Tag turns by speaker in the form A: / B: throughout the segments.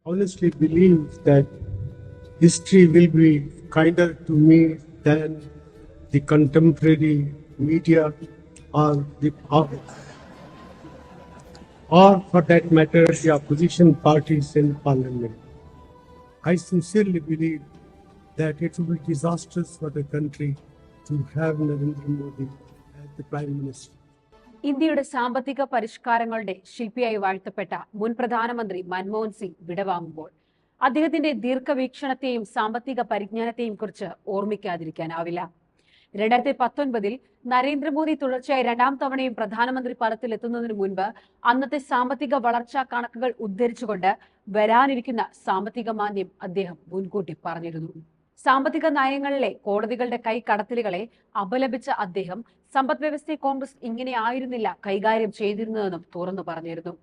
A: honestly believe that history will be kinder to me than the contemporary media or or for that matter, the opposition parties in parliament. I sincerely believe that it will be disastrous for the country to have Narendra Modi as the Prime Minister.
B: ഇന്ത്യയുടെ സാമ്പത്തിക പരിഷ്കാരങ്ങളുടെ ശില്പിയായി വാഴ്ത്തപ്പെട്ട മുൻ പ്രധാനമന്ത്രി മൻമോഹൻ സിംഗ് വിടവാങ്ങുമ്പോൾ അദ്ദേഹത്തിന്റെ ദീർഘവീക്ഷണത്തെയും സാമ്പത്തിക പരിജ്ഞാനത്തെയും കുറിച്ച് ഓർമ്മിക്കാതിരിക്കാനാവില്ല. 2019 നരേന്ദ്രമോദി തുടർച്ചയായി രണ്ടാം തവണയും പ്രധാനമന്ത്രി പദത്തിൽ എത്തുന്നതിന് മുൻപ് അന്നത്തെ സാമ്പത്തിക വളർച്ചാ കണക്കുകൾ ഉദ്ധരിച്ചുകൊണ്ട് വരാനിരിക്കുന്ന സാമ്പത്തിക മാന്ദ്യം അദ്ദേഹം മുൻകൂട്ടി പറഞ്ഞിരുന്നു. സാമ്പത്തിക നയങ്ങളിലെ കോടതികളുടെ കൈകടത്തലുകളെ അപലപിച്ച അദ്ദേഹം സമ്പദ് വ്യവസ്ഥയെ കോൺഗ്രസ് ഇങ്ങനെ ആയിരുന്നില്ല കൈകാര്യം ചെയ്തിരുന്നതെന്നും തുറന്നു പറഞ്ഞിരുന്നു.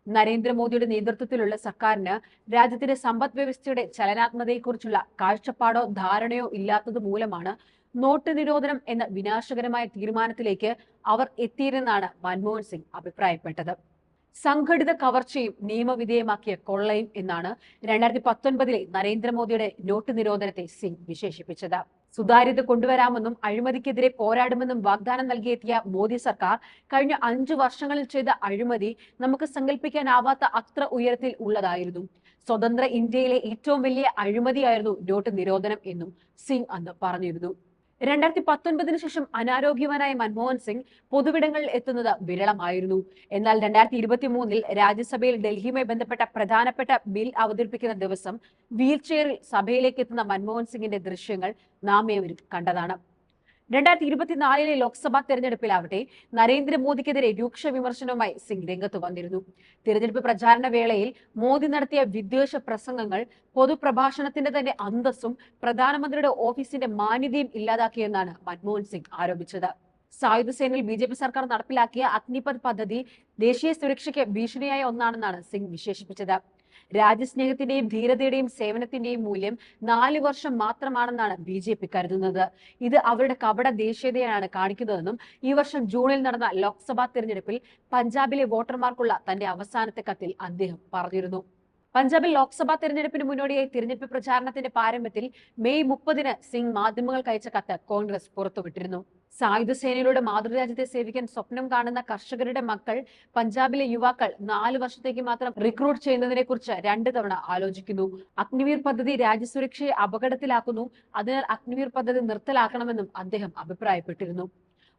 B: നരേന്ദ്രമോദിയുടെ നേതൃത്വത്തിലുള്ള സർക്കാരിന് രാജ്യത്തിന്റെ സമ്പദ് വ്യവസ്ഥയുടെ ചലനാത്മകതയെക്കുറിച്ചുള്ള കാഴ്ചപ്പാടോ ധാരണയോ ഇല്ലാത്തത് മൂലമാണ് നോട്ട് നിരോധനം എന്ന വിനാശകരമായ തീരുമാനത്തിലേക്ക് അവർ എത്തിയിരുന്നാണ് മൻമോഹൻ സിംഗ് അഭിപ്രായപ്പെട്ടത്. സംഘടിത കവർച്ചയും നിയമവിധേയമാക്കിയ കൊള്ളയും എന്നാണ് 2019 നരേന്ദ്രമോദിയുടെ നോട്ട് നിരോധനത്തെ സിംഗ് വിശേഷിപ്പിച്ചത്. സുതാര്യത കൊണ്ടുവരാമെന്നും അഴിമതിക്കെതിരെ പോരാടുമെന്നും വാഗ്ദാനം നൽകിയെത്തിയ മോദി സർക്കാർ കഴിഞ്ഞ 5 വർഷങ്ങളിൽ ചെയ്ത അഴിമതി നമുക്ക് സങ്കല്പിക്കാനാവാത്ത അത്ര ഉയരത്തിൽ ഉള്ളതായിരുന്നു. സ്വതന്ത്ര ഇന്ത്യയിലെ ഏറ്റവും വലിയ അഴിമതിയായിരുന്നു നോട്ട് നിരോധനം എന്നും സിംഗ് അന്ന് പറഞ്ഞിരുന്നു. 2019 ശേഷം അനാരോഗ്യവാനായ മൻമോഹൻ സിംഗ് പൊതുവിടങ്ങളിൽ എത്തുന്നത് വിരളമായിരുന്നു. എന്നാൽ 2023 രാജ്യസഭയിൽ ഡൽഹിയുമായി ബന്ധപ്പെട്ട പ്രധാനപ്പെട്ട ബിൽ അവതരിപ്പിക്കുന്ന ദിവസം വീൽ ചെയറിൽ സഭയിലേക്ക് എത്തുന്ന മൻമോഹൻ സിംഗിന്റെ ദൃശ്യങ്ങൾ നാം ഏവരും കണ്ടതാണ്. 2024 ലോക്സഭാ തെരഞ്ഞെടുപ്പിലാവട്ടെ നരേന്ദ്രമോദിക്കെതിരെ രൂക്ഷ വിമർശനവുമായി സിംഗ് രംഗത്ത് വന്നിരുന്നു. തിരഞ്ഞെടുപ്പ് പ്രചാരണ വേളയിൽ മോദി നടത്തിയ വിദ്വേഷ പ്രസംഗങ്ങൾ പൊതുപ്രഭാഷണത്തിന്റെ തന്നെ അന്തസ്സും പ്രധാനമന്ത്രിയുടെ ഓഫീസിന്റെ മാന്യതയും ഇല്ലാതാക്കിയെന്നാണ് മൻമോഹൻ സിംഗ് ആരോപിച്ചത്. സായുധ സേനയിൽ BJP സർക്കാർ നടപ്പിലാക്കിയ അഗ്നിപഥ് പദ്ധതി ദേശീയ സുരക്ഷയ്ക്ക് ഭീഷണിയായ ഒന്നാണെന്നാണ് സിംഗ് വിശേഷിപ്പിച്ചത്. രാജ്യസ്നേഹത്തിന്റെയും ധീരതയുടെയും സേവനത്തിന്റെയും മൂല്യം 4 വർഷം മാത്രമാണെന്നാണ് BJP കരുതുന്നത്. ഇത് അവരുടെ കപട ദേശീയതയാണ് കാണിക്കുന്നതെന്നും ഈ വർഷം ജൂണിൽ നടന്ന ലോക്സഭാ തെരഞ്ഞെടുപ്പിൽ പഞ്ചാബിലെ വോട്ടർമാർക്കുള്ള തന്റെ അവസാനത്തെ കത്തിൽ അദ്ദേഹം പറഞ്ഞിരുന്നു. പഞ്ചാബിൽ ലോക്സഭാ തെരഞ്ഞെടുപ്പിന് മുന്നോടിയായി തിരഞ്ഞെടുപ്പ് പ്രചാരണത്തിന്റെ പാരമ്യത്തിൽ മെയ് 30 സിംഗ് മാധ്യമങ്ങൾക്ക് അയച്ച കത്ത് കോൺഗ്രസ് പുറത്തുവിട്ടിരുന്നു. സായുധ സേനയിലൂടെ മാതൃരാജ്യത്തെ സേവിക്കാൻ സ്വപ്നം കാണുന്ന കർഷകരുടെ മക്കൾ പഞ്ചാബിലെ യുവാക്കൾ 4 വർഷത്തേക്ക് മാത്രം റിക്രൂട്ട് ചെയ്യുന്നതിനെ കുറിച്ച് 2 തവണ ആലോചിക്കുന്നു. അഗ്നിവീർ പദ്ധതി രാജ്യസുരക്ഷയെ അപകടത്തിലാക്കുന്നു. അതിനാൽ അഗ്നിവീർ പദ്ധതി നിർത്തലാക്കണമെന്നും അദ്ദേഹം അഭിപ്രായപ്പെട്ടിരുന്നു.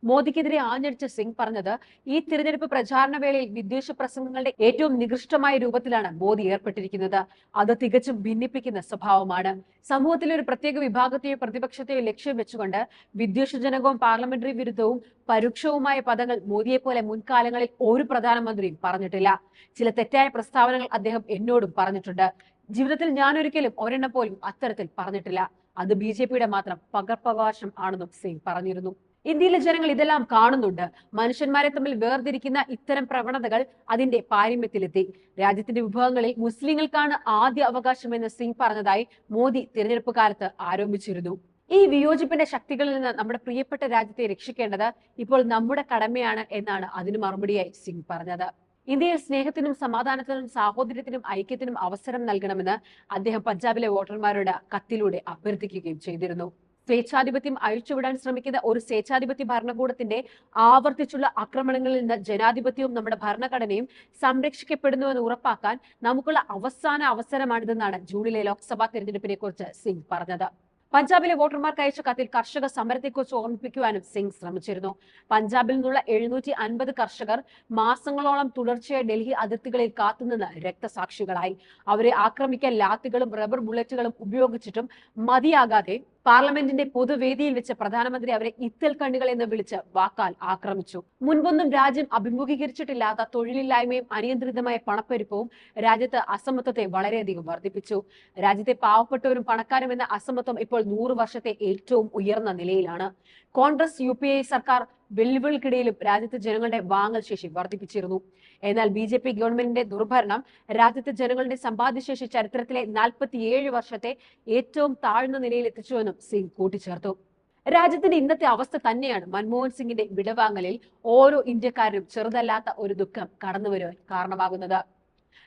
B: മോദിക്കെതിരെ ആഞ്ഞടിച്ച സിംഗ് പറഞ്ഞത് ഈ തിരഞ്ഞെടുപ്പ് പ്രചാരണ വേളയിൽ വിദ്വേഷ പ്രസംഗങ്ങളുടെ ഏറ്റവും നികൃഷ്ടമായ രൂപത്തിലാണ് മോദി ഏർപ്പെട്ടിരിക്കുന്നത്. അത് തികച്ചും ഭിന്നിപ്പിക്കുന്ന സ്വഭാവമാണ്. സമൂഹത്തിലെ ഒരു പ്രത്യേക വിഭാഗത്തെയോ പ്രതിപക്ഷത്തെയോ ലക്ഷ്യം വെച്ചുകൊണ്ട് വിദ്വേഷജനകവും പാർലമെന്ററി വിരുദ്ധവും പരോക്ഷവുമായ പദങ്ങൾ മോദിയെ പോലെ മുൻകാലങ്ങളിൽ ഒരു പ്രധാനമന്ത്രിയും പറഞ്ഞിട്ടില്ല. ചില തെറ്റായ പ്രസ്താവനകൾ അദ്ദേഹം എന്നോടും പറഞ്ഞിട്ടുണ്ട്. ജീവിതത്തിൽ ഞാൻ ഒരിക്കലും ഒരെണ്ണം പോലും അത്തരത്തിൽ പറഞ്ഞിട്ടില്ല. അത് BJPയുടെ മാത്രം പകർപ്പവകാശം ആണെന്നും സിംഗ് പറഞ്ഞിരുന്നു. ഇന്ത്യയിലെ ജനങ്ങൾ ഇതെല്ലാം കാണുന്നുണ്ട്. മനുഷ്യന്മാരെ തമ്മിൽ വേർതിരിക്കുന്ന ഇത്തരം പ്രവണതകൾ അതിന്റെ പാരമ്യത്തിലെത്തി. രാജ്യത്തിന്റെ വിഭവങ്ങളിൽ മുസ്ലിങ്ങൾക്കാണ് ആദ്യ അവകാശമെന്ന് സിംഗ് പറഞ്ഞതായി മോദി തിരഞ്ഞെടുപ്പ് കാലത്ത് ആരോപിച്ചിരുന്നു. ഈ വിയോജിപ്പിന്റെ ശക്തികളിൽ നിന്ന് നമ്മുടെ പ്രിയപ്പെട്ട രാജ്യത്തെ രക്ഷിക്കേണ്ടത് ഇപ്പോൾ നമ്മുടെ കടമയാണ് എന്നാണ് അതിന് മറുപടിയായി സിംഗ് പറഞ്ഞത്. ഇന്ത്യയിൽ സ്നേഹത്തിനും സമാധാനത്തിനും സാഹോദര്യത്തിനും ഐക്യത്തിനും അവസരം നൽകണമെന്ന് അദ്ദേഹം പഞ്ചാബിലെ വോട്ടർമാരോട് കത്തിലൂടെ അഭ്യർത്ഥിക്കുകയും ചെയ്തിരുന്നു. സ്വേച്ഛാധിപത്യം അഴിച്ചുവിടാൻ ശ്രമിക്കുന്ന ഒരു സ്വേച്ഛാധിപത്യ ഭരണകൂടത്തിന്റെ ആവർത്തിച്ചുള്ള ആക്രമണങ്ങളിൽ നിന്ന് ജനാധിപത്യവും നമ്മുടെ ഭരണഘടനയും സംരക്ഷിക്കപ്പെടുന്നുവെന്ന് ഉറപ്പാക്കാൻ നമുക്കുള്ള അവസാന അവസരമാണിതെന്നാണ് ജൂണിലെ ലോക്സഭാ തെരഞ്ഞെടുപ്പിനെ കുറിച്ച് സിംഗ് പറഞ്ഞത്. പഞ്ചാബിലെ വോട്ടർമാർക്ക് അയച്ച കത്തിൽ കർഷക സമരത്തെക്കുറിച്ച് ഓർമ്മിപ്പിക്കുവാനും സിംഗ് ശ്രമിച്ചിരുന്നു. പഞ്ചാബിൽ നിന്നുള്ള 750 കർഷകർ മാസങ്ങളോളം തുടർച്ചയായി ഡൽഹി അതിർത്തികളിൽ കാത്തുനിന്ന് രക്തസാക്ഷികളായി. അവരെ ആക്രമിക്കാൻ ലാത്തികളും റബ്ബർ ബുള്ളറ്റുകളും ഉപയോഗിച്ചിട്ടും മതിയാകാതെ പാർലമെന്റിന്റെ പൊതുവേദിയിൽ വെച്ച് പ്രധാനമന്ത്രി അവരെ ഇത്തൽ കണ്ണികൾ എന്ന് വിളിച്ച് വാക്കാൽ ആക്രമിച്ചു. മുൻപൊന്നും രാജ്യം അഭിമുഖീകരിച്ചിട്ടില്ലാത്ത തൊഴിലില്ലായ്മയും അനിയന്ത്രിതമായ പണപ്പെരുപ്പവും രാജ്യത്ത് അസമത്വത്തെ വളരെയധികം വർദ്ധിപ്പിച്ചു. രാജ്യത്തെ പാവപ്പെട്ടവരും പണക്കാരും എന്ന അസമത്വം ഇപ്പോൾ 100 വർഷത്തെ ഏറ്റവും ഉയർന്ന നിലയിലാണ്. കോൺഗ്രസ് UPA സർക്കാർ വെല്ലുവിളിക്കിടയിലും രാജ്യത്തെ ജനങ്ങളുടെ വാങ്ങൽ ശേഷി വർദ്ധിപ്പിച്ചിരുന്നു. എന്നാൽ BJP ഗവൺമെന്റിന്റെ ദുർഭരണം രാജ്യത്തെ ജനങ്ങളുടെ സമ്പാദ്യശേഷി ചരിത്രത്തിലെ 47 വർഷത്തെ ഏറ്റവും താഴ്ന്ന നിലയിൽ എത്തിച്ചുവെന്നും സിംഗ് കൂട്ടിച്ചേർത്തു. രാജ്യത്തിന്റെ ഇന്നത്തെ അവസ്ഥ തന്നെയാണ് മൻമോഹൻ സിംഗിന്റെ വിടവാങ്ങലിൽ ഓരോ ഇന്ത്യക്കാരനും ചെറുതല്ലാത്ത ഒരു ദുഃഖം കടന്നുവരുവാൻ കാരണമാകുന്നത്.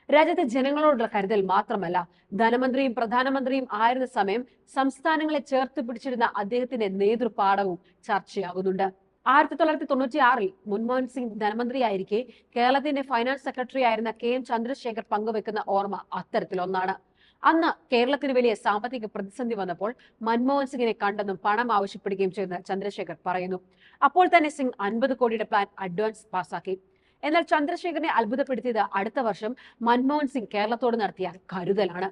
B: രാജ്യത്തെ ജനങ്ങളോടുള്ള കരുതൽ മാത്രമല്ല, ധനമന്ത്രിയും പ്രധാനമന്ത്രിയും ആയിരുന്ന സമയം സംസ്ഥാനങ്ങളെ ചേർത്ത് പിടിച്ചിരുന്ന അദ്ദേഹത്തിന്റെ നേതൃപാഠവും ചർച്ചയാകുന്നുണ്ട്. 1996-ൽ മൻമോഹൻ സിംഗ് ധനമന്ത്രിയായിരിക്കെ കേരളത്തിന്റെ ഫൈനാൻസ് സെക്രട്ടറി ആയിരുന്ന KM ചന്ദ്രശേഖർ പങ്കുവെക്കുന്ന ഓർമ്മ അത്തരത്തിലൊന്നാണ്. അന്ന് കേരളത്തിന് വലിയ സാമ്പത്തിക പ്രതിസന്ധി വന്നപ്പോൾ മൻമോഹൻ സിംഗിനെ കണ്ടെന്നും പണം ആവശ്യപ്പെടുകയും ചെയ്യുന്ന ചന്ദ്രശേഖർ പറയുന്നു. അപ്പോൾ തന്നെ സിംഗ് 50 കോടിയുടെ പ്ലാൻ അഡ്വാൻസ് പാസാക്കി. എന്നാൽ ചന്ദ്രശേഖരനെ അത്ഭുതപ്പെടുത്തിയത് അടുത്ത വർഷം മൻമോഹൻ സിംഗ് കേരളത്തോട് നടത്തിയ കരുതലാണ്.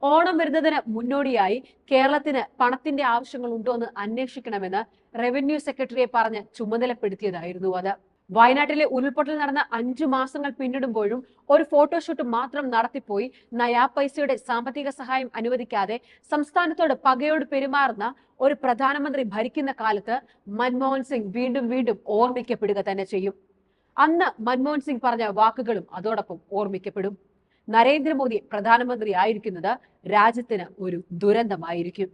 B: ഓണം വരുന്നതിന് മുന്നോടിയായി കേരളത്തിന് പണത്തിന്റെ ആവശ്യങ്ങൾ ഉണ്ടോ എന്ന് അന്വേഷിക്കണമെന്ന് റവന്യൂ സെക്രട്ടറിയെ പറഞ്ഞ് ചുമതലപ്പെടുത്തിയതായിരുന്നു അത്. വയനാട്ടിലെ ഉരുൾപൊട്ടൽ നടന്ന 5 മാസങ്ങൾ പിന്നിടുമ്പോഴും ഒരു ഫോട്ടോഷൂട്ട് മാത്രം നടത്തിപ്പോയി നയാ പൈസയുടെ സാമ്പത്തിക സഹായം അനുവദിക്കാതെ സംസ്ഥാനത്തോട് പകയോട് പെരുമാറുന്ന ഒരു പ്രധാനമന്ത്രി ഭരിക്കുന്ന കാലത്ത് മൻമോഹൻ സിംഗ് വീണ്ടും വീണ്ടും ഓർമ്മിക്കപ്പെടുക തന്നെ ചെയ്യും. അന്ന് മൻമോഹൻ സിംഗ് പറഞ്ഞ വാക്കുകളും അതോടൊപ്പം ഓർമ്മിക്കപ്പെടും. നരേന്ദ്രമോദി പ്രധാനമന്ത്രി ആയിരിക്കുന്നത് രാജ്യത്തിന് ഒരു ദുരന്തമായിരിക്കും.